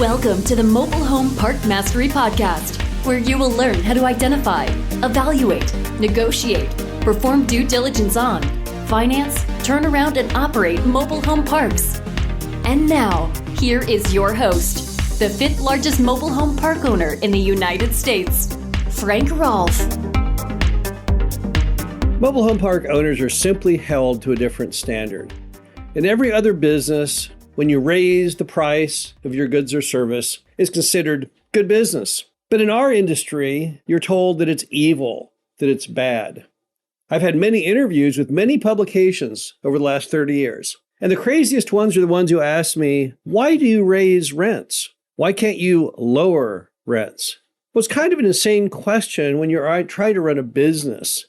Welcome to the Mobile Home Park Mastery Podcast, where you will learn how to identify, evaluate, negotiate, perform due diligence on, finance, turn around, and operate mobile home parks. And now, here is your host, the fifth largest mobile home park owner in the United States, Frank Rolfe. Mobile home park owners are simply held to a different standard. In every other business, when you raise the price of your goods or service, it's considered good business. But in our industry, you're told that it's evil, that it's bad. I've had many interviews with many publications over the last 30 years. And the craziest ones are the ones who ask me, why do you raise rents? Why can't you lower rents? Well, it's kind of an insane question when you're trying to run a business,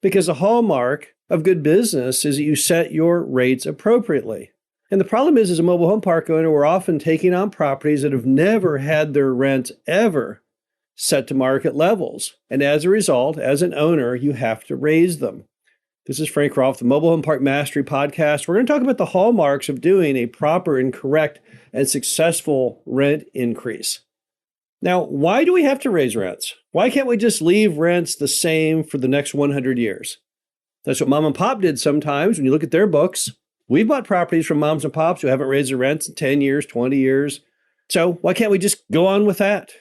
because the hallmark of good business is that you set your rates appropriately. And the problem is, as a mobile home park owner, we're often taking on properties that have never had their rent ever set to market levels. And as a result, as an owner, you have to raise them. This is Frank Rolfe, the Mobile Home Park Mastery Podcast. We're going to talk about the hallmarks of doing a proper and correct and successful rent increase. Now, why do we have to raise rents? Why can't we just leave rents the same for the next 100 years? That's what mom and pop did sometimes. When you look at their books, we've bought properties from moms and pops who haven't raised their rents in 10 years, 20 years. So why can't we just go on with that?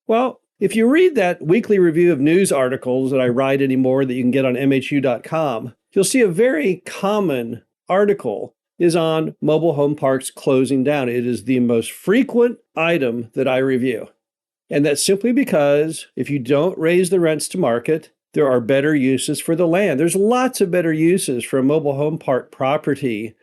Well, if you read that weekly review of news articles that I write anymore that you can get on MHU.com, you'll see a very common article is on mobile home parks closing down. It is the most frequent item that I review. And that's simply because if you don't raise the rents to market, there are better uses for the land. There's lots of better uses for a mobile home park property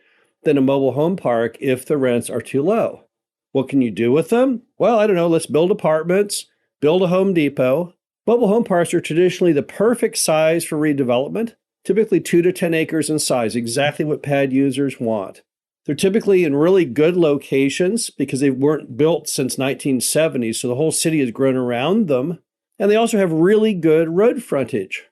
than a mobile home park if the rents are too low. What can you do with them? Well, I don't know. Let's build apartments, build a Home Depot. Mobile home parks are traditionally the perfect size for redevelopment, typically 2 to 10 acres in size, exactly what pad users want. They're typically in really good locations because they weren't built since 1970, so the whole city has grown around them. And they also have really good road frontage.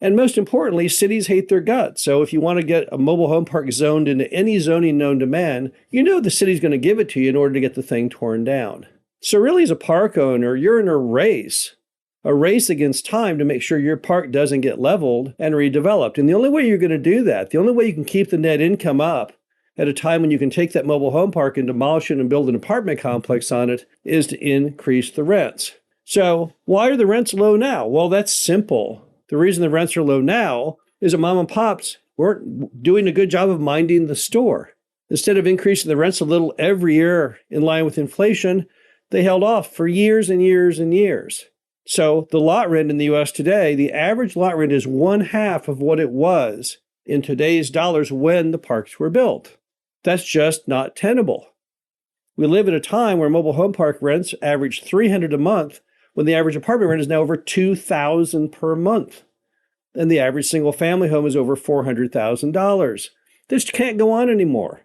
And most importantly, cities hate their guts. So if you want to get a mobile home park zoned into any zoning known to man, you know the city's going to give it to you in order to get the thing torn down. So really, as a park owner, you're in a race against time to make sure your park doesn't get leveled and redeveloped. And the only way you're going to do that, the only way you can keep the net income up at a time when you can take that mobile home park and demolish it and build an apartment complex on it, is to increase the rents. So why are the rents low now? Well, that's simple. The reason the rents are low now is that mom and pops weren't doing a good job of minding the store. Instead of increasing the rents a little every year in line with inflation, they held off for years and years and years. So the lot rent in the U.S. today, the average lot rent is 1/2 of what it was in today's dollars when the parks were built. That's just not tenable. We live at a time where mobile home park rents average $300 a month, when the average apartment rent is now over $2,000 per month. And the average single family home is over $400,000. This can't go on anymore.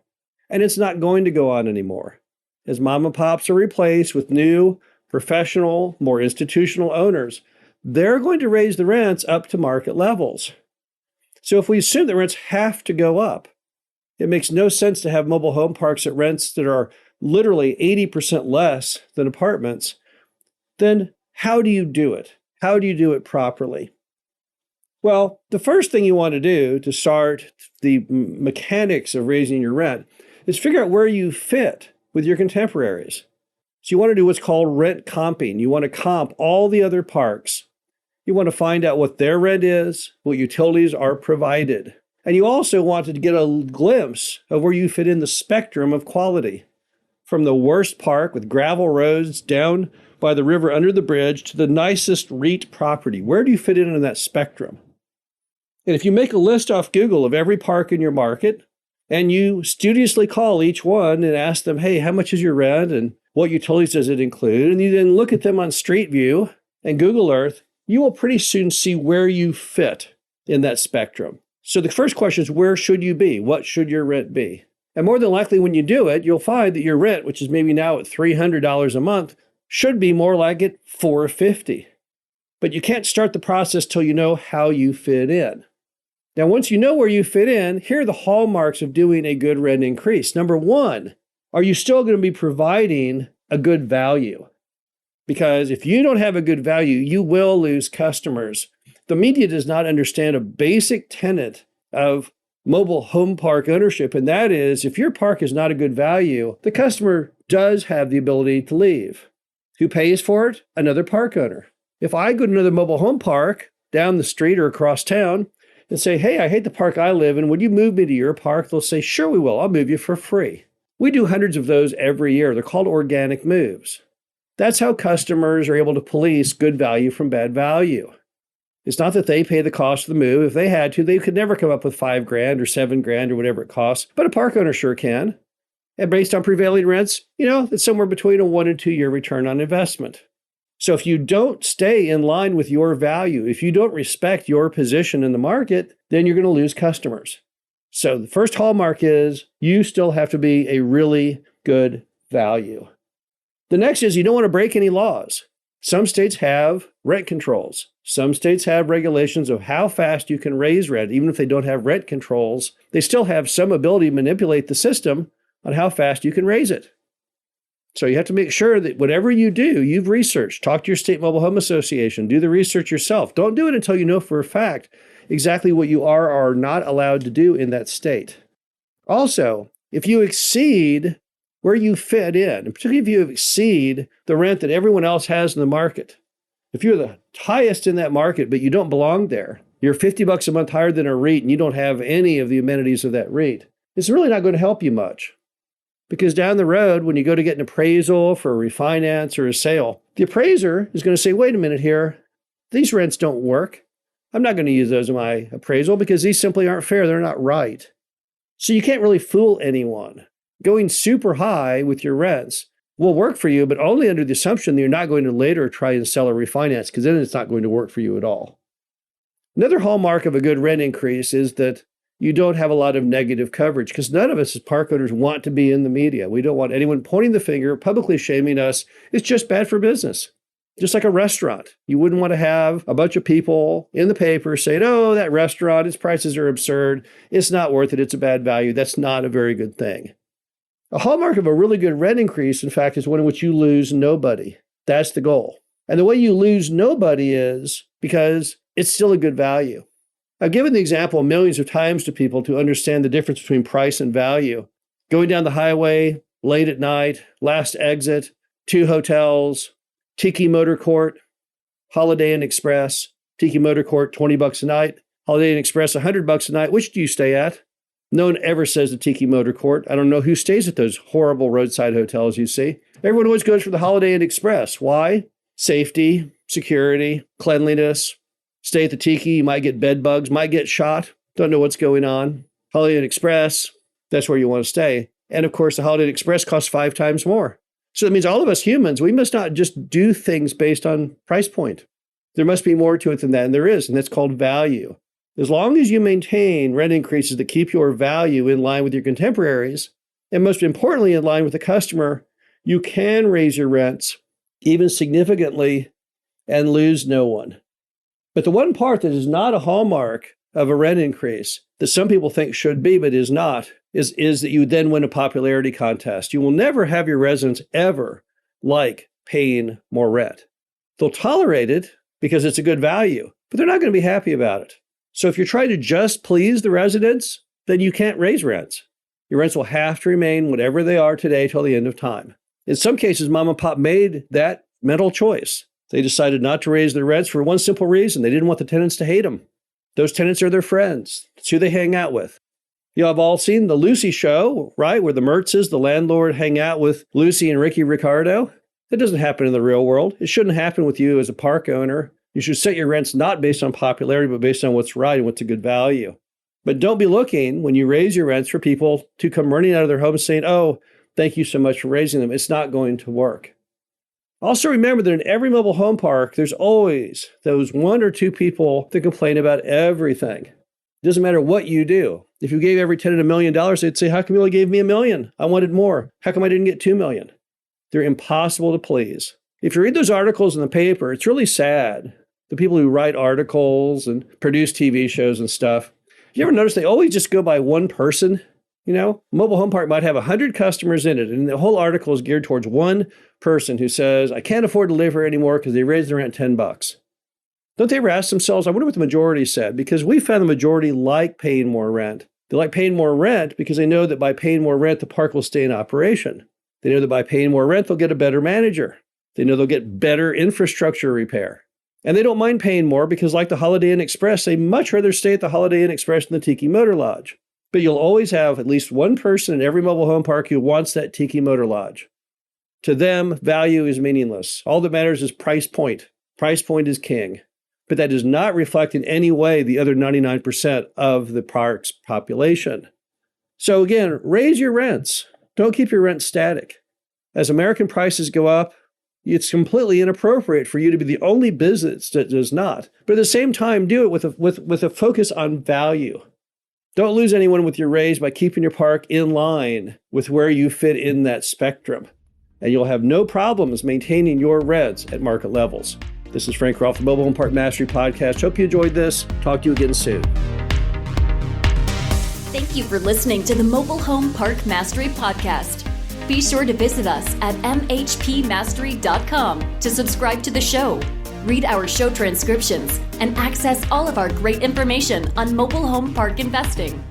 And it's not going to go on anymore. As mom and pops are replaced with new, professional, more institutional owners, they're going to raise the rents up to market levels. So if we assume that rents have to go up, it makes no sense to have mobile home parks at rents that are literally 80% less than apartments. Then how do you do it? How do you do it properly? Well, the first thing you want to do to start the mechanics of raising your rent is figure out where you fit with your contemporaries. So you want to do what's called rent comping. You want to comp all the other parks. You want to find out what their rent is, what utilities are provided. And you also want to get a glimpse of where you fit in the spectrum of quality. From the worst park with gravel roads down by the river under the bridge to the nicest REIT property. Where do you fit in that spectrum? And if you make a list off Google of every park in your market, and you studiously call each one and ask them, hey, how much is your rent and what utilities does it include? And you then look at them on Street View and Google Earth, you will pretty soon see where you fit in that spectrum. So the first question is, where should you be? What should your rent be? And more than likely when you do it, you'll find that your rent, which is maybe now at $300 a month, should be more like at $450. But you can't start the process till you know how you fit in. Now, once you know where you fit in, here are the hallmarks of doing a good rent increase. Number one, are you still going to be providing a good value. Because if you don't have a good value, you will lose customers. The media does not understand a basic tenet of mobile home park ownership, and that is if your park is not a good value, the customer does have the ability to leave. Who pays for it? Another park owner. If I go to another mobile home park down the street or across town and say, hey, I hate the park I live in, would you move me to your park? They'll say, sure, we will. I'll move you for free. We do hundreds of those every year. They're called organic moves. That's how customers are able to police good value from bad value. It's not that they pay the cost of the move. If they had to, they could never come up with $5,000 or $7,000 or whatever it costs, but a park owner sure can. And based on prevailing rents, it's somewhere between a 1 and 2 year return on investment. So if you don't stay in line with your value, if you don't respect your position in the market, then you're going to lose customers. So the first hallmark is you still have to be a really good value. The next is you don't want to break any laws. Some states have rent controls. Some states have regulations of how fast you can raise rent. Even if they don't have rent controls, they still have some ability to manipulate the system on how fast you can raise it. So you have to make sure that whatever you do, you've researched. Talk to your state mobile home association. Do the research yourself. Don't do it until you know for a fact exactly what you are or are not allowed to do in that state. Also, if you exceed where you fit in, and particularly if you exceed the rent that everyone else has in the market, if you're the highest in that market, but you don't belong there, you're $50 a month higher than a REIT and you don't have any of the amenities of that REIT, it's really not going to help you much. Because down the road, when you go to get an appraisal for a refinance or a sale, the appraiser is going to say, wait a minute here, these rents don't work. I'm not going to use those in my appraisal because these simply aren't fair. They're not right. So you can't really fool anyone. Going super high with your rents will work for you, but only under the assumption that you're not going to later try and sell or refinance, because then it's not going to work for you at all. Another hallmark of a good rent increase is that you don't have a lot of negative coverage, because none of us as park owners want to be in the media. We don't want anyone pointing the finger, publicly shaming us. It's just bad for business. Just like a restaurant. You wouldn't want to have a bunch of people in the paper saying, oh, that restaurant, its prices are absurd. It's not worth it. It's a bad value. That's not a very good thing. A hallmark of a really good rent increase, in fact, is one in which you lose nobody. That's the goal. And the way you lose nobody is because it's still a good value. I've given the example millions of times to people to understand the difference between price and value. Going down the highway, late at night, last exit, 2 hotels, Tiki Motor Court, Holiday Inn Express, Tiki Motor Court, $20 a night, Holiday Inn Express, $100 a night. Which do you stay at? No one ever says the Tiki Motor Court. I don't know who stays at those horrible roadside hotels you see. Everyone always goes for the Holiday Inn Express. Why? Safety, security, cleanliness. Stay at the Tiki, you might get bed bugs, might get shot. Don't know what's going on. Holiday Inn Express, that's where you want to stay. And of course, the Holiday Inn Express costs 5 times more. So that means all of us humans, we must not just do things based on price point. There must be more to it than that, and there is, and that's called value. As long as you maintain rent increases that keep your value in line with your contemporaries, and most importantly, in line with the customer, you can raise your rents even significantly and lose no one. But the one part that is not a hallmark of a rent increase that some people think should be, but is not, is that you then win a popularity contest. You will never have your residents ever like paying more rent. They'll tolerate it because it's a good value, but they're not going to be happy about it. So if you're trying to just please the residents, then you can't raise rents. Your rents will have to remain whatever they are today till the end of time. In some cases, mom and pop made that mental choice. They decided not to raise their rents for one simple reason. They didn't want the tenants to hate them. Those tenants are their friends. It's who they hang out with. You know, I've all seen the Lucy show, right? Where the Mertzes, the landlord, hang out with Lucy and Ricky Ricardo. That doesn't happen in the real world. It shouldn't happen with you as a park owner. You should set your rents not based on popularity, but based on what's right and what's a good value. But don't be looking when you raise your rents for people to come running out of their homes saying, oh, thank you so much for raising them. It's not going to work. Also remember that in every mobile home park, there's always those 1 or 2 people that complain about everything. It doesn't matter what you do. If you gave every tenant $1 million, they'd say, how come you only gave me $1 million? I wanted more. How come I didn't get $2 million? They're impossible to please. If you read those articles in the paper, it's really sad. The people who write articles and produce TV shows and stuff, you ever notice they always just go by one person? Mobile home park might have 100 customers in it, and the whole article is geared towards one person who says, I can't afford to live here anymore because they raised the rent $10. Don't they ever ask themselves, I wonder what the majority said? Because we found the majority like paying more rent. They like paying more rent because they know that by paying more rent, the park will stay in operation. They know that by paying more rent, they'll get a better manager. They know they'll get better infrastructure repair. And they don't mind paying more because, like the Holiday Inn Express, they much rather stay at the Holiday Inn Express than the Tiki Motor Lodge. But you'll always have at least one person in every mobile home park who wants that Tiki Motor Lodge. To them, value is meaningless. All that matters is price point. Price point is king. But that does not reflect in any way the other 99% of the park's population. So again, raise your rents. Don't keep your rent static. As American prices go up, it's completely inappropriate for you to be the only business that does not. But at the same time, do it with a focus on value. Don't lose anyone with your raise by keeping your park in line with where you fit in that spectrum. And you'll have no problems maintaining your rents at market levels. This is Frank Rolfe, the Mobile Home Park Mastery Podcast. Hope you enjoyed this. Talk to you again soon. Thank you for listening to the Mobile Home Park Mastery Podcast. Be sure to visit us at mhpmastery.com to subscribe to the show, read our show transcriptions, and access all of our great information on mobile home park investing.